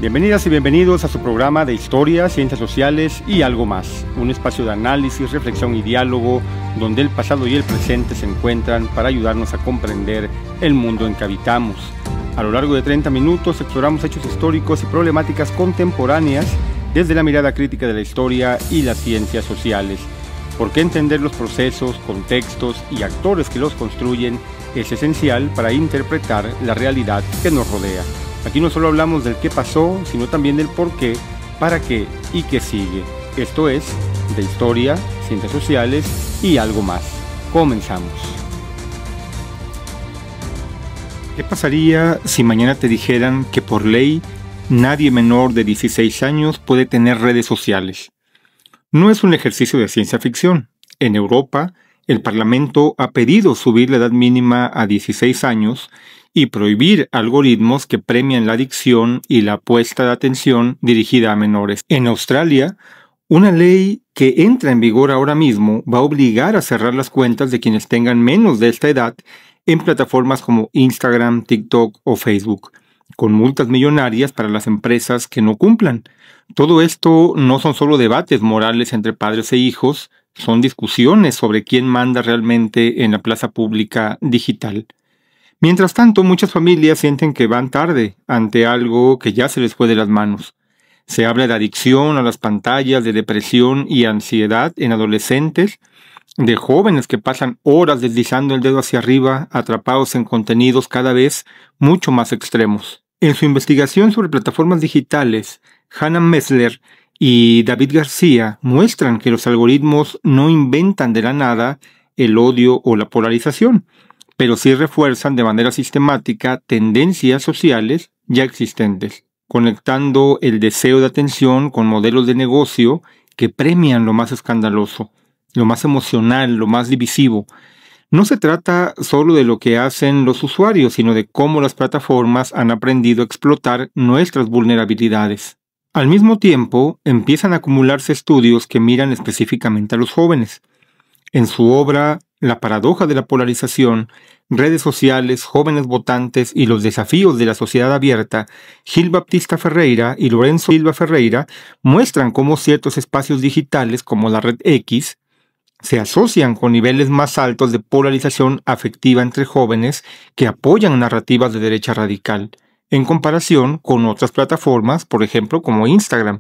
Bienvenidas y bienvenidos a su programa de Historia, Ciencias Sociales y algo más. Un espacio de análisis, reflexión y diálogo donde el pasado y el presente se encuentran para ayudarnos a comprender el mundo en que habitamos. A lo largo de 30 minutos exploramos hechos históricos y problemáticas contemporáneas desde la mirada crítica de la historia y las ciencias sociales. Porque entender los procesos, contextos y actores que los construyen es esencial para interpretar la realidad que nos rodea. Aquí no solo hablamos del qué pasó, sino también del por qué, para qué y qué sigue. Esto es de historia, ciencias sociales y algo más. Comenzamos. ¿Qué pasaría si mañana te dijeran que por ley nadie menor de 16 años puede tener redes sociales? No es un ejercicio de ciencia ficción. En Europa, el Parlamento ha pedido subir la edad mínima a 16 años y prohibir algoritmos que premian la adicción y la puesta de atención dirigida a menores. En Australia, una ley que entra en vigor ahora mismo va a obligar a cerrar las cuentas de quienes tengan menos de esta edad en plataformas como Instagram, TikTok o Facebook, con multas millonarias para las empresas que no cumplan. Todo esto no son solo debates morales entre padres e hijos, son discusiones sobre quién manda realmente en la plaza pública digital. Mientras tanto, muchas familias sienten que van tarde ante algo que ya se les fue de las manos. Se habla de adicción a las pantallas, de depresión y ansiedad en adolescentes, de jóvenes que pasan horas deslizando el dedo hacia arriba, atrapados en contenidos cada vez mucho más extremos. En su investigación sobre plataformas digitales, Hannah Messler y David García muestran que los algoritmos no inventan de la nada el odio o la polarización, pero sí refuerzan de manera sistemática tendencias sociales ya existentes, conectando el deseo de atención con modelos de negocio que premian lo más escandaloso, lo más emocional, lo más divisivo. No se trata solo de lo que hacen los usuarios, sino de cómo las plataformas han aprendido a explotar nuestras vulnerabilidades. Al mismo tiempo, empiezan a acumularse estudios que miran específicamente a los jóvenes. En su obra La paradoja de la polarización, redes sociales, jóvenes votantes y los desafíos de la sociedad abierta, Gil Baptista Ferreira y Lorenzo Silva Ferreira muestran cómo ciertos espacios digitales como la red X se asocian con niveles más altos de polarización afectiva entre jóvenes que apoyan narrativas de derecha radical, en comparación con otras plataformas, por ejemplo como Instagram.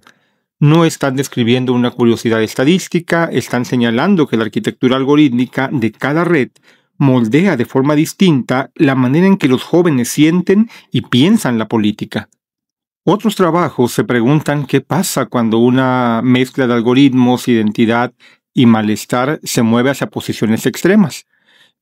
No están describiendo una curiosidad estadística, están señalando que la arquitectura algorítmica de cada red moldea de forma distinta la manera en que los jóvenes sienten y piensan la política. Otros trabajos se preguntan qué pasa cuando una mezcla de algoritmos, identidad y malestar se mueve hacia posiciones extremas.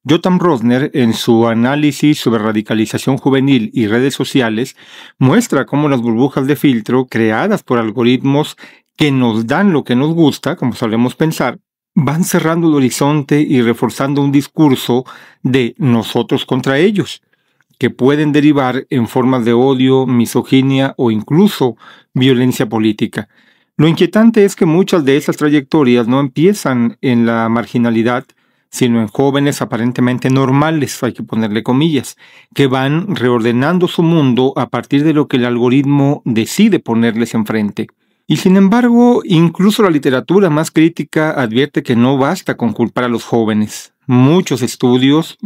Jotam Rosner, en su análisis sobre radicalización juvenil y redes sociales, muestra cómo las burbujas de filtro creadas por algoritmos que nos dan lo que nos gusta, como solemos pensar, van cerrando el horizonte y reforzando un discurso de nosotros contra ellos, que pueden derivar en formas de odio, misoginia o incluso violencia política. Lo inquietante es que muchas de esas trayectorias no empiezan en la marginalidad, sino en jóvenes aparentemente normales, hay que ponerle comillas, que van reordenando su mundo a partir de lo que el algoritmo decide ponerles enfrente. Y sin embargo, incluso la literatura más crítica advierte que no basta con culpar a los jóvenes. Muchos estudios,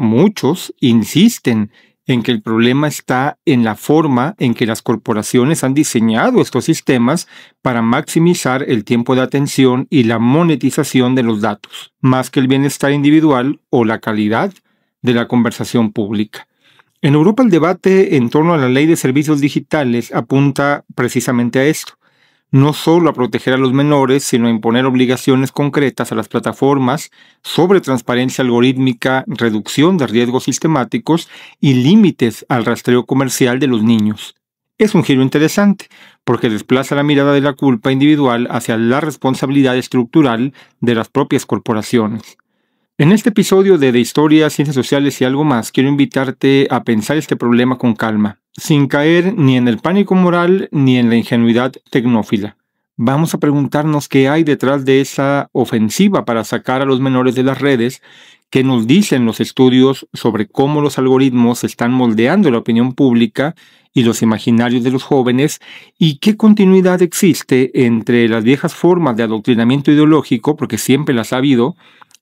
insisten en que el problema está en la forma en que las corporaciones han diseñado estos sistemas para maximizar el tiempo de atención y la monetización de los datos, más que el bienestar individual o la calidad de la conversación pública. En Europa el debate en torno a la ley de servicios digitales apunta precisamente a esto. No solo a proteger a los menores, sino a imponer obligaciones concretas a las plataformas sobre transparencia algorítmica, reducción de riesgos sistemáticos y límites al rastreo comercial de los niños. Es un giro interesante, porque desplaza la mirada de la culpa individual hacia la responsabilidad estructural de las propias corporaciones. En este episodio de Historia, Ciencias Sociales y algo más, quiero invitarte a pensar este problema con calma, sin caer ni en el pánico moral ni en la ingenuidad tecnófila. Vamos a preguntarnos qué hay detrás de esa ofensiva para sacar a los menores de las redes ¿Qué nos dicen los estudios sobre cómo los algoritmos están moldeando la opinión pública y los imaginarios de los jóvenes? ¿Y qué continuidad existe entre las viejas formas de adoctrinamiento ideológico, porque siempre las ha habido,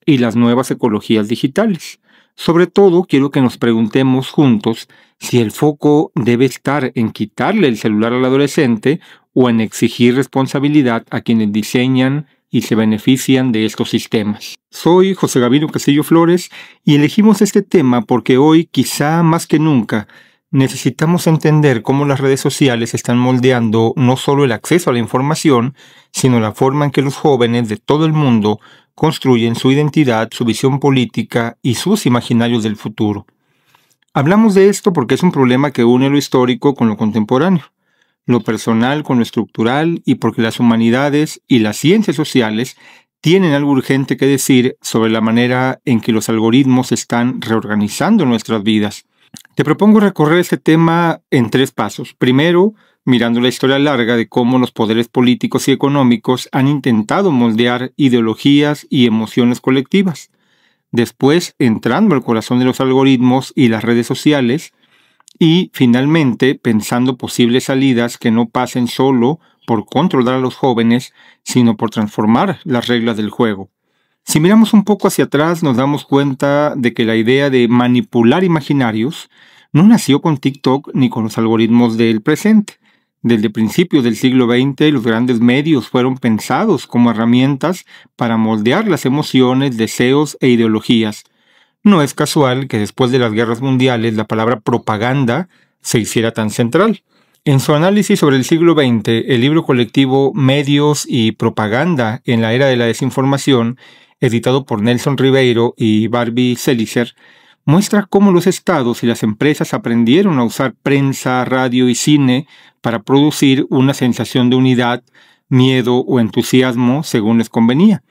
y las nuevas ecologías digitales? Sobre todo, quiero que nos preguntemos juntos si el foco debe estar en quitarle el celular al adolescente o en exigir responsabilidad a quienes diseñan y se benefician de estos sistemas. Soy José Gavino Castillo Flores y elegimos este tema porque hoy, quizá más que nunca, necesitamos entender cómo las redes sociales están moldeando no solo el acceso a la información, sino la forma en que los jóvenes de todo el mundo construyen su identidad, su visión política y sus imaginarios del futuro. Hablamos de esto porque es un problema que une lo histórico con lo contemporáneo, lo personal con lo estructural, y porque las humanidades y las ciencias sociales tienen algo urgente que decir sobre la manera en que los algoritmos están reorganizando nuestras vidas. Te propongo recorrer este tema en 3 pasos. Primero, mirando la historia larga de cómo los poderes políticos y económicos han intentado moldear ideologías y emociones colectivas. Después, entrando al corazón de los algoritmos y las redes sociales. Y, finalmente, pensando posibles salidas que no pasen solo por controlar a los jóvenes, sino por transformar las reglas del juego. Si miramos un poco hacia atrás, nos damos cuenta de que la idea de manipular imaginarios no nació con TikTok ni con los algoritmos del presente. Desde principios del siglo XX, los grandes medios fueron pensados como herramientas para moldear las emociones, deseos e ideologías. No es casual que después de las guerras mundiales la palabra propaganda se hiciera tan central. En su análisis sobre el siglo XX, el libro colectivo Medios y Propaganda en la era de la desinformación, editado por Nelson Ribeiro y Barbie Selicer, muestra cómo los estados y las empresas aprendieron a usar prensa, radio y cine para producir una sensación de unidad, miedo o entusiasmo según les convenía.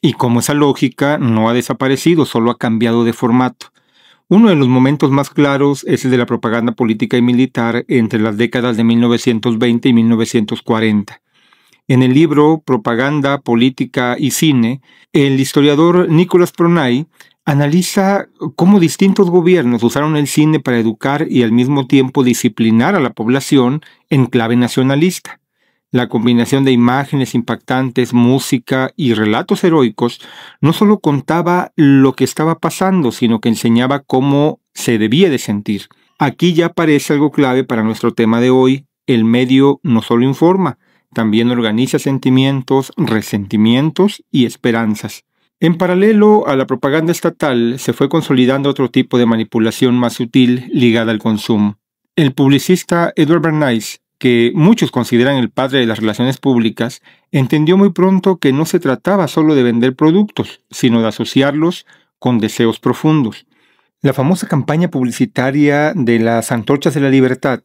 Y cómo esa lógica no ha desaparecido, solo ha cambiado de formato. Uno de los momentos más claros es el de la propaganda política y militar entre las décadas de 1920 y 1940. En el libro Propaganda, Política y Cine, el historiador Nicholas Pronay analiza cómo distintos gobiernos usaron el cine para educar y al mismo tiempo disciplinar a la población en clave nacionalista. La combinación de imágenes impactantes, música y relatos heroicos no solo contaba lo que estaba pasando, sino que enseñaba cómo se debía de sentir. Aquí ya aparece algo clave para nuestro tema de hoy. El medio no solo informa, también organiza sentimientos, resentimientos y esperanzas. En paralelo a la propaganda estatal, se fue consolidando otro tipo de manipulación más sutil ligada al consumo. El publicista Edward Bernays, que muchos consideran el padre de las relaciones públicas, entendió muy pronto que no se trataba solo de vender productos, sino de asociarlos con deseos profundos. La famosa campaña publicitaria de las Antorchas de la Libertad,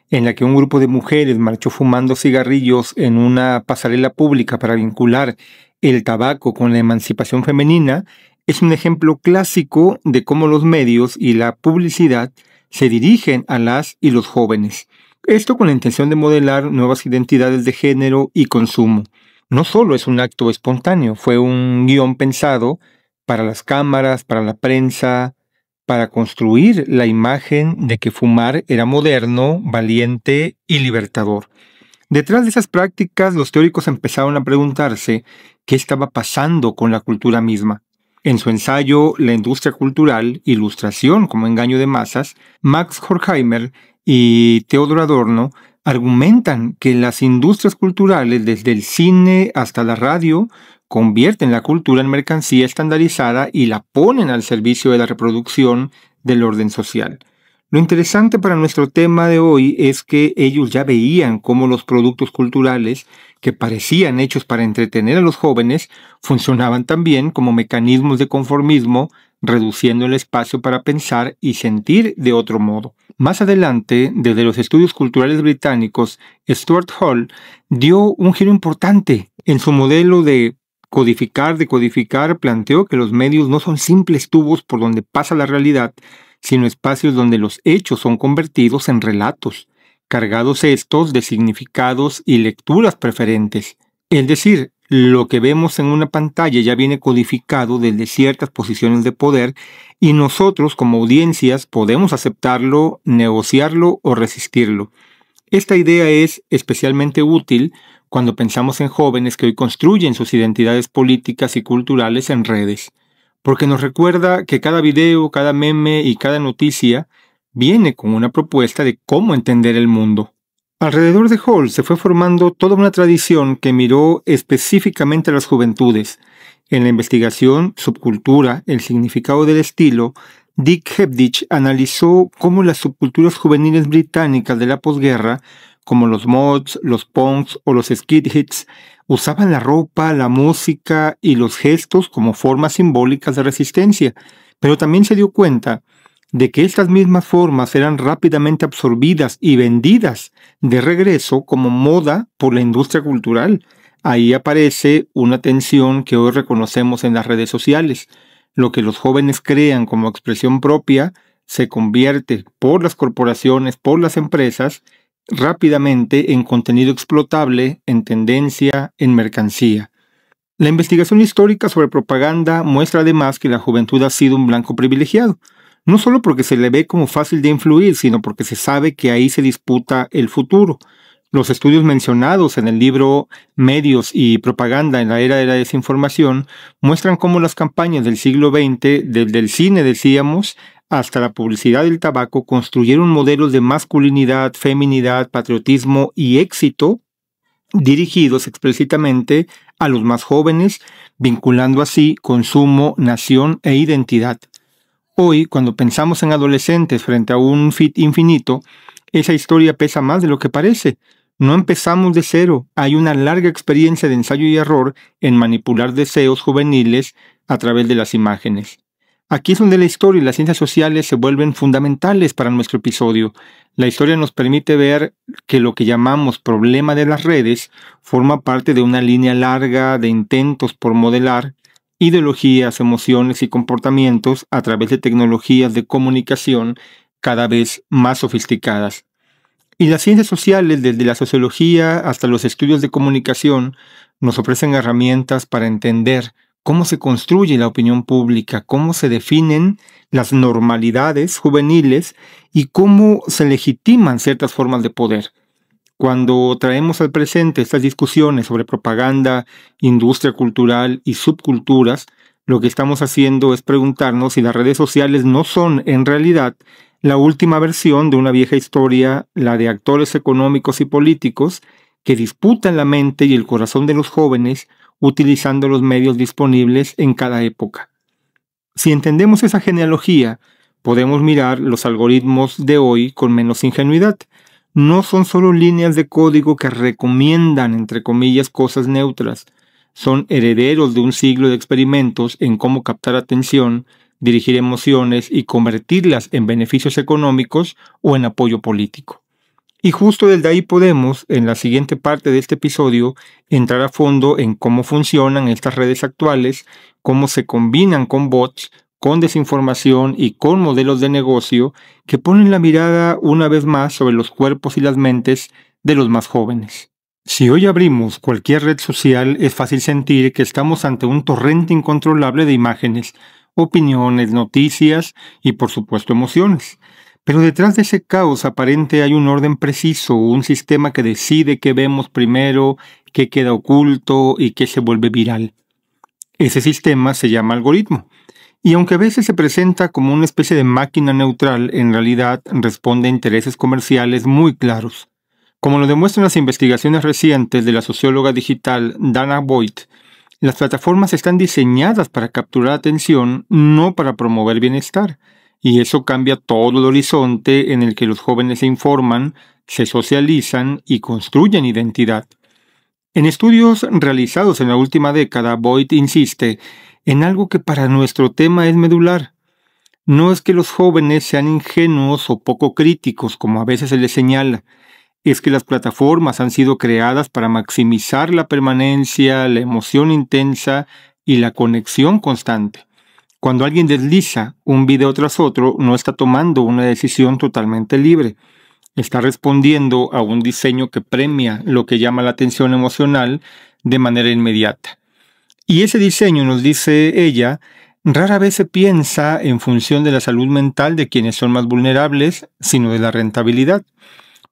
en la que un grupo de mujeres marchó fumando cigarrillos en una pasarela pública para vincular el tabaco con la emancipación femenina, es un ejemplo clásico de cómo los medios y la publicidad se dirigen a las y los jóvenes. Esto con la intención de modelar nuevas identidades de género y consumo. No solo es un acto espontáneo, fue un guión pensado para las cámaras, para la prensa, para construir la imagen de que fumar era moderno, valiente y libertador. Detrás de esas prácticas, los teóricos empezaron a preguntarse qué estaba pasando con la cultura misma. En su ensayo La industria cultural, ilustración como engaño de masas, Max Horkheimer y Theodor Adorno argumentan que las industrias culturales, desde el cine hasta la radio, convierten la cultura en mercancía estandarizada y la ponen al servicio de la reproducción del orden social. Lo interesante para nuestro tema de hoy es que ellos ya veían cómo los productos culturales, que parecían hechos para entretener a los jóvenes, funcionaban también como mecanismos de conformismo, reduciendo el espacio para pensar y sentir de otro modo. Más adelante, desde los estudios culturales británicos, Stuart Hall dio un giro importante en su modelo de decodificar, planteó que los medios no son simples tubos por donde pasa la realidad, sino espacios donde los hechos son convertidos en relatos, cargados estos de significados y lecturas preferentes. Es decir, Lo que vemos en una pantalla ya viene codificado desde ciertas posiciones de poder y nosotros como audiencias podemos aceptarlo, negociarlo o resistirlo. Esta idea es especialmente útil cuando pensamos en jóvenes que hoy construyen sus identidades políticas y culturales en redes, porque nos recuerda que cada video, cada meme y cada noticia viene con una propuesta de cómo entender el mundo. Alrededor de Hall se fue formando toda una tradición que miró específicamente a las juventudes. En la investigación Subcultura, el significado del estilo, Dick Hebditch analizó cómo las subculturas juveniles británicas de la posguerra, como los mods, los punks o los skinheads, usaban la ropa, la música y los gestos como formas simbólicas de resistencia, pero también se dio cuenta de que estas mismas formas eran rápidamente absorbidas y vendidas de regreso como moda por la industria cultural. Ahí aparece una tensión que hoy reconocemos en las redes sociales. Lo que los jóvenes crean como expresión propia se convierte por las corporaciones, por las empresas, rápidamente en contenido explotable, en tendencia, en mercancía. La investigación histórica sobre propaganda muestra además que la juventud ha sido un blanco privilegiado, no solo porque se le ve como fácil de influir, sino porque se sabe que ahí se disputa el futuro. Los estudios mencionados en el libro Medios y Propaganda en la Era de la Desinformación muestran cómo las campañas del siglo XX, desde el cine decíamos, hasta la publicidad del tabaco, construyeron modelos de masculinidad, feminidad, patriotismo y éxito dirigidos explícitamente a los más jóvenes, vinculando así consumo, nación e identidad. Hoy, cuando pensamos en adolescentes frente a un feed infinito, esa historia pesa más de lo que parece. No empezamos de cero, hay una larga experiencia de ensayo y error en manipular deseos juveniles a través de las imágenes. Aquí es donde la historia y las ciencias sociales se vuelven fundamentales para nuestro episodio. La historia nos permite ver que lo que llamamos problema de las redes forma parte de una línea larga de intentos por modelar ideologías, emociones y comportamientos a través de tecnologías de comunicación cada vez más sofisticadas. Y las ciencias sociales, desde la sociología hasta los estudios de comunicación, nos ofrecen herramientas para entender cómo se construye la opinión pública, cómo se definen las normalidades juveniles y cómo se legitiman ciertas formas de poder. Cuando traemos al presente estas discusiones sobre propaganda, industria cultural y subculturas, lo que estamos haciendo es preguntarnos si las redes sociales no son, en realidad, la última versión de una vieja historia, la de actores económicos y políticos que disputan la mente y el corazón de los jóvenes utilizando los medios disponibles en cada época. Si entendemos esa genealogía, podemos mirar los algoritmos de hoy con menos ingenuidad. No son solo líneas de código que recomiendan, entre comillas, cosas neutras. Son herederos de un siglo de experimentos en cómo captar atención, dirigir emociones y convertirlas en beneficios económicos o en apoyo político. Y justo desde ahí podemos, en la siguiente parte de este episodio, entrar a fondo en cómo funcionan estas redes actuales, cómo se combinan con bots, con desinformación y con modelos de negocio que ponen la mirada una vez más sobre los cuerpos y las mentes de los más jóvenes. Si hoy abrimos cualquier red social, es fácil sentir que estamos ante un torrente incontrolable de imágenes, opiniones, noticias y por supuesto emociones. Pero detrás de ese caos aparente hay un orden preciso, un sistema que decide qué vemos primero, qué queda oculto y qué se vuelve viral. Ese sistema se llama algoritmo. Y aunque a veces se presenta como una especie de máquina neutral, en realidad responde a intereses comerciales muy claros. Como lo demuestran las investigaciones recientes de la socióloga digital Dana Boyd, las plataformas están diseñadas para capturar atención, no para promover bienestar. Y eso cambia todo el horizonte en el que los jóvenes se informan, se socializan y construyen identidad. En estudios realizados en la última década, Boyd insiste en algo que para nuestro tema es medular. No es que los jóvenes sean ingenuos o poco críticos, como a veces se les señala. Es que las plataformas han sido creadas para maximizar la permanencia, la emoción intensa y la conexión constante. Cuando alguien desliza un video tras otro, no está tomando una decisión totalmente libre. Está respondiendo a un diseño que premia lo que llama la atención emocional de manera inmediata. Y ese diseño, nos dice ella, rara vez se piensa en función de la salud mental de quienes son más vulnerables, sino de la rentabilidad.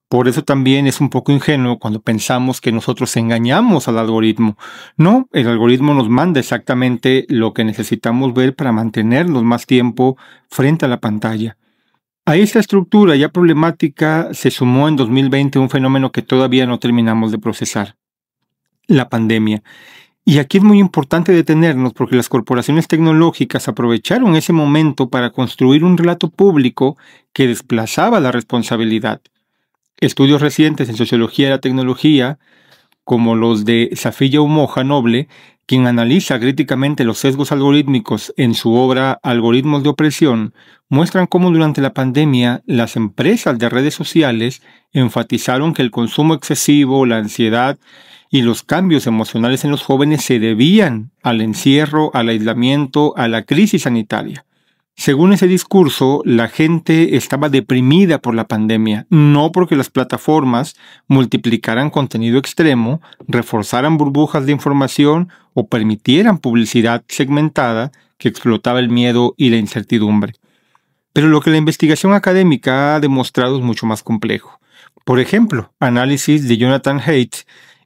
Por eso también es un poco ingenuo cuando pensamos que nosotros engañamos al algoritmo. No, el algoritmo nos manda exactamente lo que necesitamos ver para mantenernos más tiempo frente a la pantalla. A esta estructura ya problemática se sumó en 2020 un fenómeno que todavía no terminamos de procesar: la pandemia. Y aquí es muy importante detenernos porque las corporaciones tecnológicas aprovecharon ese momento para construir un relato público que desplazaba la responsabilidad. Estudios recientes en sociología de la tecnología, como los de Safiya Umoja Noble, quien analiza críticamente los sesgos algorítmicos en su obra Algoritmos de opresión, muestran cómo durante la pandemia las empresas de redes sociales enfatizaron que el consumo excesivo, la ansiedad y los cambios emocionales en los jóvenes se debían al encierro, al aislamiento, a la crisis sanitaria. Según ese discurso, la gente estaba deprimida por la pandemia, no porque las plataformas multiplicaran contenido extremo, reforzaran burbujas de información o permitieran publicidad segmentada que explotaba el miedo y la incertidumbre. Pero lo que la investigación académica ha demostrado es mucho más complejo. Por ejemplo, análisis de Jonathan Haidt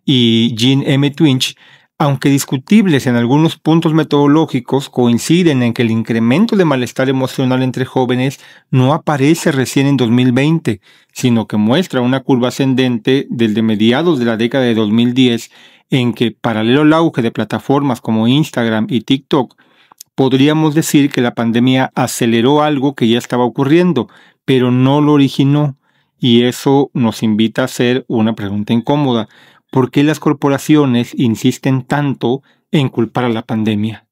y Jean M. Twenge, aunque discutibles en algunos puntos metodológicos, coinciden en que el incremento de malestar emocional entre jóvenes no aparece recién en 2020, sino que muestra una curva ascendente desde mediados de la década de 2010, en que, paralelo al auge de plataformas como Instagram y TikTok, podríamos decir que la pandemia aceleró algo que ya estaba ocurriendo, pero no lo originó. Y eso nos invita a hacer una pregunta incómoda: ¿por qué las corporaciones insisten tanto en culpar a la pandemia?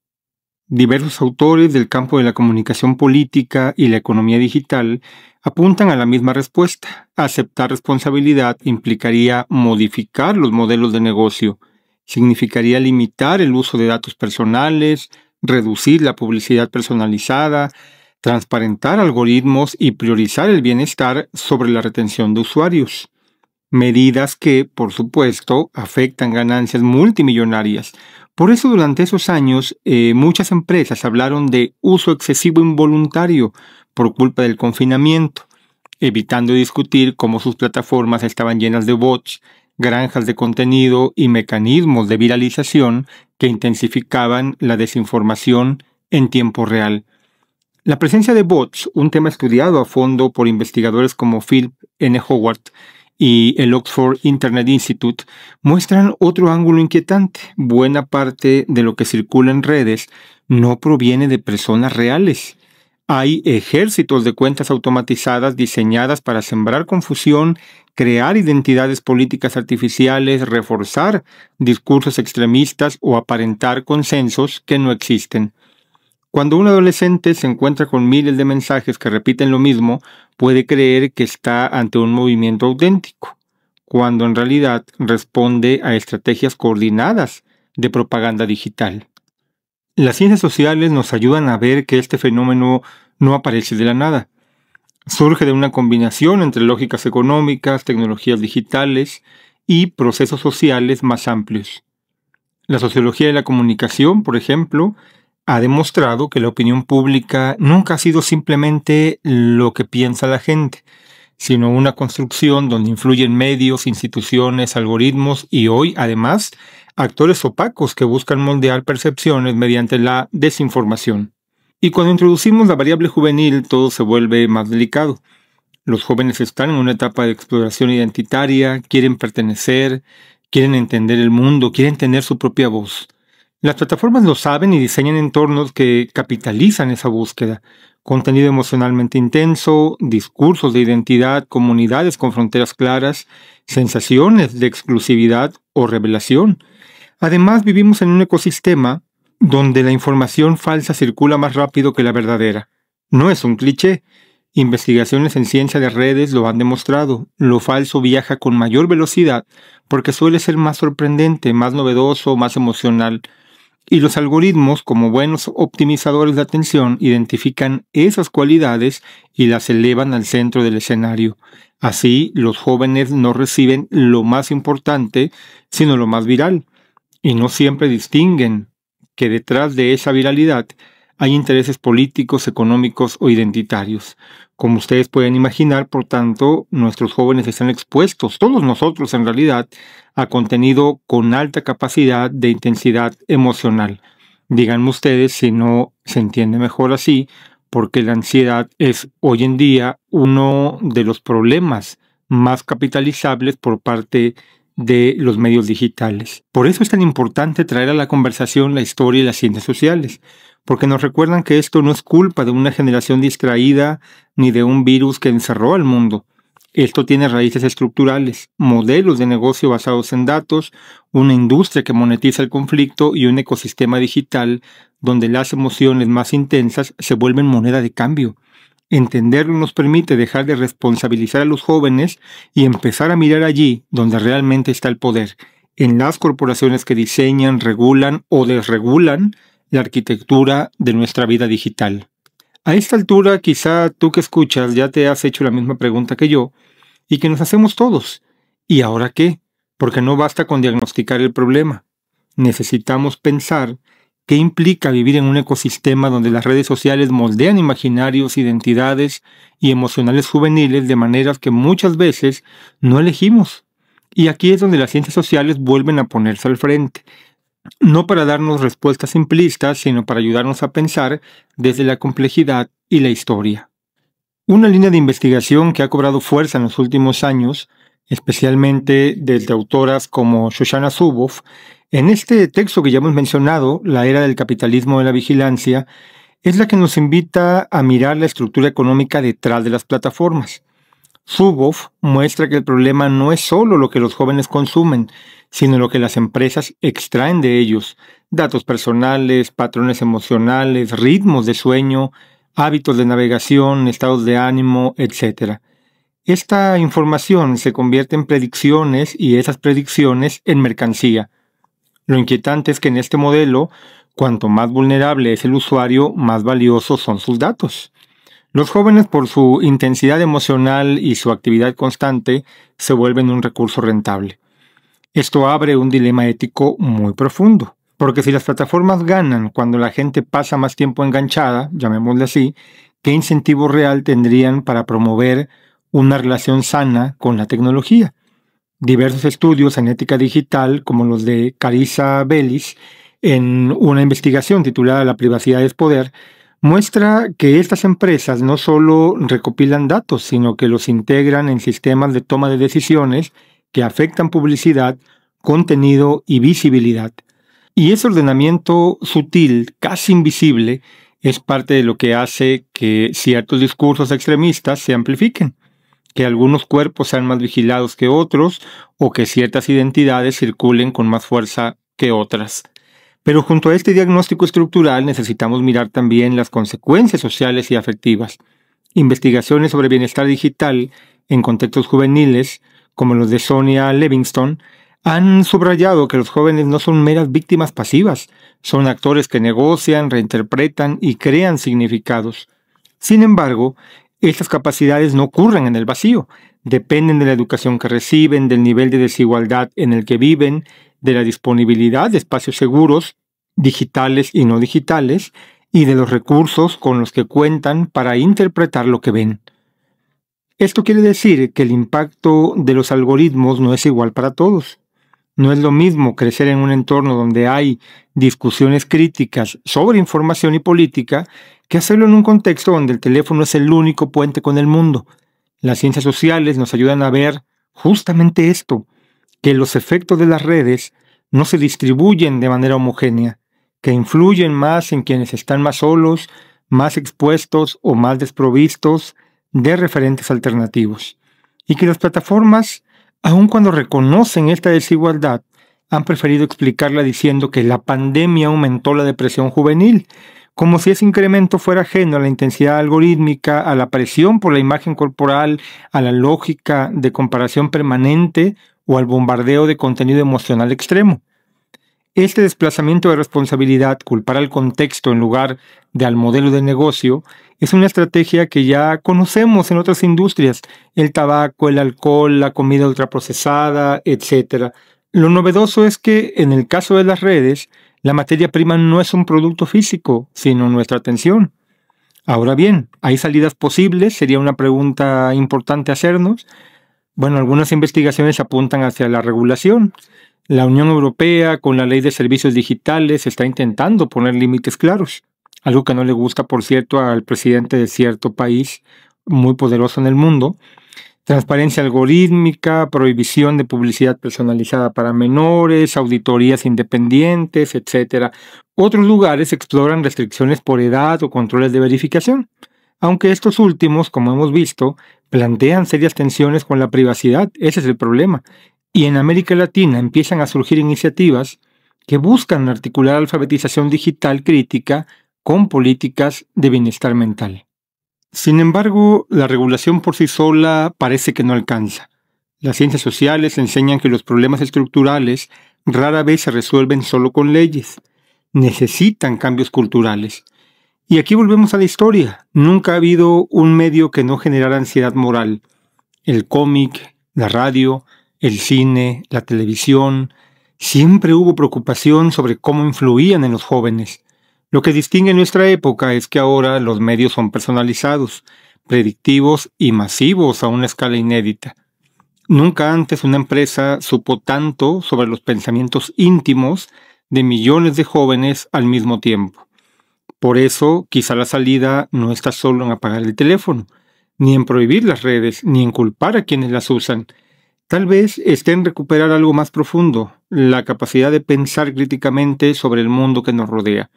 Diversos autores del campo de la comunicación política y la economía digital apuntan a la misma respuesta. Aceptar responsabilidad implicaría modificar los modelos de negocio, significaría limitar el uso de datos personales, reducir la publicidad personalizada, transparentar algoritmos y priorizar el bienestar sobre la retención de usuarios. Medidas que, por supuesto, afectan ganancias multimillonarias. Por eso, durante esos años, muchas empresas hablaron de uso excesivo involuntario por culpa del confinamiento, evitando discutir cómo sus plataformas estaban llenas de bots, granjas de contenido y mecanismos de viralización que intensificaban la desinformación en tiempo real. La presencia de bots, un tema estudiado a fondo por investigadores como Philip N. Howard y el Oxford Internet Institute, muestran otro ángulo inquietante. Buena parte de lo que circula en redes no proviene de personas reales. Hay ejércitos de cuentas automatizadas diseñadas para sembrar confusión, crear identidades políticas artificiales, reforzar discursos extremistas o aparentar consensos que no existen. Cuando un adolescente se encuentra con miles de mensajes que repiten lo mismo, puede creer que está ante un movimiento auténtico, cuando en realidad responde a estrategias coordinadas de propaganda digital. Las ciencias sociales nos ayudan a ver que este fenómeno no aparece de la nada. Surge de una combinación entre lógicas económicas, tecnologías digitales y procesos sociales más amplios. La sociología de la comunicación, por ejemplo, ha demostrado que la opinión pública nunca ha sido simplemente lo que piensa la gente, sino una construcción donde influyen medios, instituciones, algoritmos y hoy, además, actores opacos que buscan moldear percepciones mediante la desinformación. Y cuando introducimos la variable juvenil, todo se vuelve más delicado. Los jóvenes están en una etapa de exploración identitaria, quieren pertenecer, quieren entender el mundo, quieren tener su propia voz. Las plataformas lo saben y diseñan entornos que capitalizan esa búsqueda. Contenido emocionalmente intenso, discursos de identidad, comunidades con fronteras claras, sensaciones de exclusividad o revelación. Además, vivimos en un ecosistema donde la información falsa circula más rápido que la verdadera. No es un cliché. Investigaciones en ciencia de redes lo han demostrado. Lo falso viaja con mayor velocidad porque suele ser más sorprendente, más novedoso, más emocional. Y los algoritmos, como buenos optimizadores de atención, identifican esas cualidades y las elevan al centro del escenario. Así, los jóvenes no reciben lo más importante, sino lo más viral. y no siempre distinguen que detrás de esa viralidad hay intereses políticos, económicos o identitarios. Como ustedes pueden imaginar, por tanto, nuestros jóvenes están expuestos, todos nosotros en realidad, a contenido con alta capacidad de intensidad emocional. Díganme ustedes si no se entiende mejor así, porque la ansiedad es hoy en día uno de los problemas más capitalizables por parte de los medios digitales. Por eso es tan importante traer a la conversación la historia y las ciencias sociales, porque nos recuerdan que esto no es culpa de una generación distraída ni de un virus que encerró al mundo. Esto tiene raíces estructurales, modelos de negocio basados en datos, una industria que monetiza el conflicto y un ecosistema digital donde las emociones más intensas se vuelven moneda de cambio. Entenderlo nos permite dejar de responsabilizar a los jóvenes y empezar a mirar allí donde realmente está el poder, en las corporaciones que diseñan, regulan o desregulan la arquitectura de nuestra vida digital. A esta altura, quizá tú que escuchas ya te has hecho la misma pregunta que yo y que nos hacemos todos. ¿Y ahora qué? Porque no basta con diagnosticar el problema. Necesitamos pensar qué implica vivir en un ecosistema donde las redes sociales moldean imaginarios, identidades y emocionales juveniles de maneras que muchas veces no elegimos. Y aquí es donde las ciencias sociales vuelven a ponerse al frente. No para darnos respuestas simplistas, sino para ayudarnos a pensar desde la complejidad y la historia. Una línea de investigación que ha cobrado fuerza en los últimos años, especialmente desde autoras como Shoshana Zuboff, en este texto que ya hemos mencionado, La era del capitalismo de la vigilancia, es la que nos invita a mirar la estructura económica detrás de las plataformas. Zuboff muestra que el problema no es solo lo que los jóvenes consumen, sino lo que las empresas extraen de ellos: datos personales, patrones emocionales, ritmos de sueño, hábitos de navegación, estados de ánimo, etc. Esta información se convierte en predicciones y esas predicciones en mercancía. Lo inquietante es que en este modelo, cuanto más vulnerable es el usuario, más valiosos son sus datos. Los jóvenes, por su intensidad emocional y su actividad constante, se vuelven un recurso rentable. Esto abre un dilema ético muy profundo, porque si las plataformas ganan cuando la gente pasa más tiempo enganchada, llamémosle así, ¿qué incentivo real tendrían para promover una relación sana con la tecnología? Diversos estudios en ética digital, como los de Carissa Bellis, en una investigación titulada La privacidad es poder, muestra que estas empresas no solo recopilan datos, sino que los integran en sistemas de toma de decisiones que afectan publicidad, contenido y visibilidad. Y ese ordenamiento sutil, casi invisible, es parte de lo que hace que ciertos discursos extremistas se amplifiquen, que algunos cuerpos sean más vigilados que otros o que ciertas identidades circulen con más fuerza que otras. Pero junto a este diagnóstico estructural necesitamos mirar también las consecuencias sociales y afectivas. Investigaciones sobre bienestar digital en contextos juveniles, como los de Sonia Levingston, han subrayado que los jóvenes no son meras víctimas pasivas, son actores que negocian, reinterpretan y crean significados. Sin embargo, estas capacidades no ocurren en el vacío, dependen de la educación que reciben, del nivel de desigualdad en el que viven, de la disponibilidad de espacios seguros, digitales y no digitales, y de los recursos con los que cuentan para interpretar lo que ven. Esto quiere decir que el impacto de los algoritmos no es igual para todos. No es lo mismo crecer en un entorno donde hay discusiones críticas sobre información y política que hacerlo en un contexto donde el teléfono es el único puente con el mundo. Las ciencias sociales nos ayudan a ver justamente esto, que los efectos de las redes no se distribuyen de manera homogénea, que influyen más en quienes están más solos, más expuestos o más desprovistos de referentes alternativos. Y que las plataformas, aun cuando reconocen esta desigualdad, han preferido explicarla diciendo que la pandemia aumentó la depresión juvenil, como si ese incremento fuera ajeno a la intensidad algorítmica, a la presión por la imagen corporal, a la lógica de comparación permanente o al bombardeo de contenido emocional extremo. Este desplazamiento de responsabilidad, culpar al contexto en lugar de al modelo de negocio, es una estrategia que ya conocemos en otras industrias: el tabaco, el alcohol, la comida ultraprocesada, etc. Lo novedoso es que en el caso de las redes, la materia prima no es un producto físico, sino nuestra atención. Ahora bien, ¿hay salidas posibles? Sería una pregunta importante hacernos. Bueno, algunas investigaciones apuntan hacia la regulación. La Unión Europea, con la Ley de Servicios Digitales, está intentando poner límites claros, algo que no le gusta, por cierto, al presidente de cierto país muy poderoso en el mundo. Transparencia algorítmica, prohibición de publicidad personalizada para menores, auditorías independientes, etc. Otros lugares exploran restricciones por edad o controles de verificación, aunque estos últimos, como hemos visto, plantean serias tensiones con la privacidad. Ese es el problema. Y en América Latina empiezan a surgir iniciativas que buscan articular alfabetización digital crítica con políticas de bienestar mental. Sin embargo, la regulación por sí sola parece que no alcanza. Las ciencias sociales enseñan que los problemas estructurales rara vez se resuelven solo con leyes. Necesitan cambios culturales. Y aquí volvemos a la historia. Nunca ha habido un medio que no generara ansiedad moral. El cómic, la radio, el cine, la televisión. Siempre hubo preocupación sobre cómo influían en los jóvenes. Lo que distingue nuestra época es que ahora los medios son personalizados, predictivos y masivos a una escala inédita. Nunca antes una empresa supo tanto sobre los pensamientos íntimos de millones de jóvenes al mismo tiempo. Por eso, quizá la salida no está solo en apagar el teléfono, ni en prohibir las redes, ni en culpar a quienes las usan. Tal vez esté en recuperar algo más profundo, la capacidad de pensar críticamente sobre el mundo que nos rodea.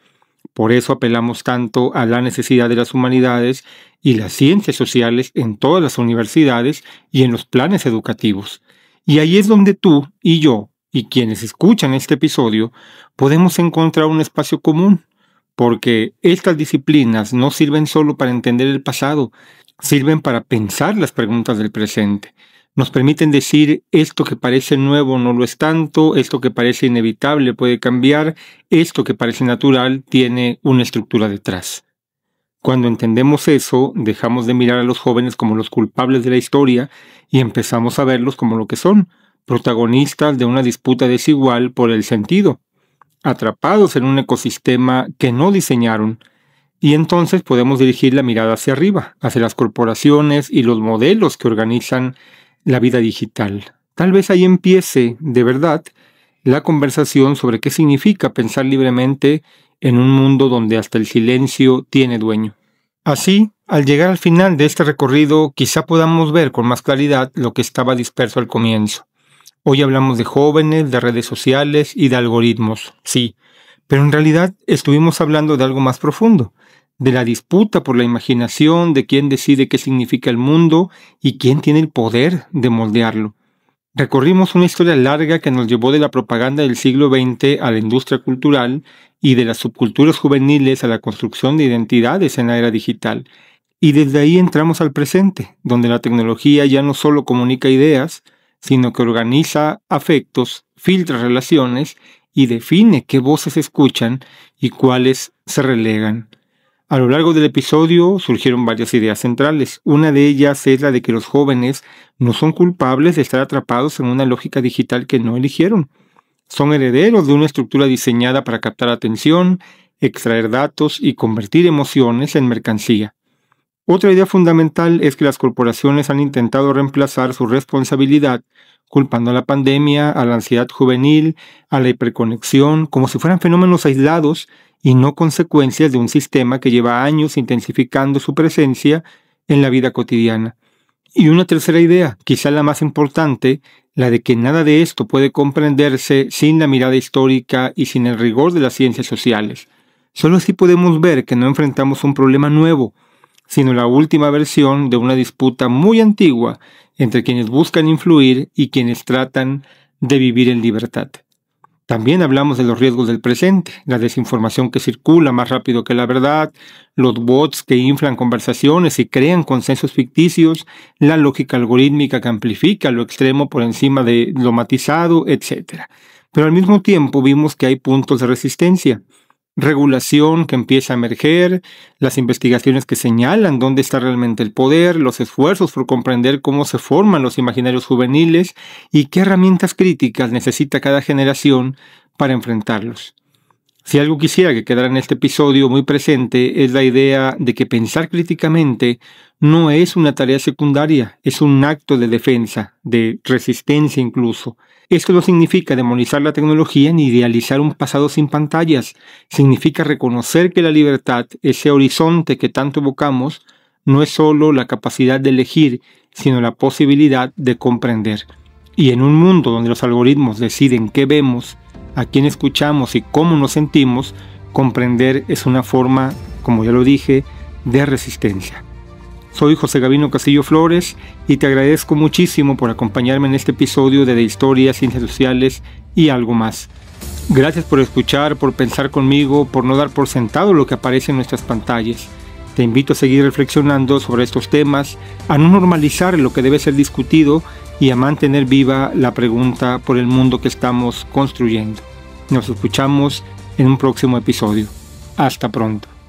Por eso apelamos tanto a la necesidad de las humanidades y las ciencias sociales en todas las universidades y en los planes educativos. Y ahí es donde tú y yo, y quienes escuchan este episodio, podemos encontrar un espacio común, porque estas disciplinas no sirven solo para entender el pasado, sirven para pensar las preguntas del presente. Nos permiten decir esto que parece nuevo no lo es tanto, esto que parece inevitable puede cambiar, esto que parece natural tiene una estructura detrás. Cuando entendemos eso, dejamos de mirar a los jóvenes como los culpables de la historia y empezamos a verlos como lo que son, protagonistas de una disputa desigual por el sentido, atrapados en un ecosistema que no diseñaron. Y entonces podemos dirigir la mirada hacia arriba, hacia las corporaciones y los modelos que organizan la vida digital. Tal vez ahí empiece, de verdad, la conversación sobre qué significa pensar libremente en un mundo donde hasta el silencio tiene dueño. Así, al llegar al final de este recorrido, quizá podamos ver con más claridad lo que estaba disperso al comienzo. Hoy hablamos de jóvenes, de redes sociales y de algoritmos, sí, pero en realidad estuvimos hablando de algo más profundo, de la disputa por la imaginación, de quién decide qué significa el mundo y quién tiene el poder de moldearlo. Recorrimos una historia larga que nos llevó de la propaganda del siglo XX a la industria cultural y de las subculturas juveniles a la construcción de identidades en la era digital. Y desde ahí entramos al presente, donde la tecnología ya no solo comunica ideas, sino que organiza afectos, filtra relaciones y define qué voces se escuchan y cuáles se relegan. A lo largo del episodio surgieron varias ideas centrales. Una de ellas es la de que los jóvenes no son culpables de estar atrapados en una lógica digital que no eligieron. Son herederos de una estructura diseñada para captar atención, extraer datos y convertir emociones en mercancía. Otra idea fundamental es que las corporaciones han intentado reemplazar su responsabilidad culpando a la pandemia, a la ansiedad juvenil, a la hiperconexión, como si fueran fenómenos aislados y no consecuencias de un sistema que lleva años intensificando su presencia en la vida cotidiana. Y una tercera idea, quizá la más importante, la de que nada de esto puede comprenderse sin la mirada histórica y sin el rigor de las ciencias sociales. Solo así podemos ver que no enfrentamos un problema nuevo, sino la última versión de una disputa muy antigua entre quienes buscan influir y quienes tratan de vivir en libertad. También hablamos de los riesgos del presente, la desinformación que circula más rápido que la verdad, los bots que inflan conversaciones y crean consensos ficticios, la lógica algorítmica que amplifica lo extremo por encima de lo matizado, etc. Pero al mismo tiempo vimos que hay puntos de resistencia. regulación que empieza a emerger, las investigaciones que señalan dónde está realmente el poder, los esfuerzos por comprender cómo se forman los imaginarios juveniles y qué herramientas críticas necesita cada generación para enfrentarlos. Si algo quisiera que quedara en este episodio muy presente es la idea de que pensar críticamente no es una tarea secundaria, es un acto de defensa, de resistencia incluso. Esto no significa demonizar la tecnología ni idealizar un pasado sin pantallas. Significa reconocer que la libertad, ese horizonte que tanto evocamos, no es solo la capacidad de elegir, sino la posibilidad de comprender. Y en un mundo donde los algoritmos deciden qué vemos, a quién escuchamos y cómo nos sentimos, comprender es una forma, como ya lo dije, de resistencia. Soy José Gavino Castillo Flores y te agradezco muchísimo por acompañarme en este episodio de Historia, Ciencias Sociales y algo más. Gracias por escuchar, por pensar conmigo, por no dar por sentado lo que aparece en nuestras pantallas. Te invito a seguir reflexionando sobre estos temas, a no normalizar lo que debe ser discutido y a mantener viva la pregunta por el mundo que estamos construyendo. Nos escuchamos en un próximo episodio. Hasta pronto.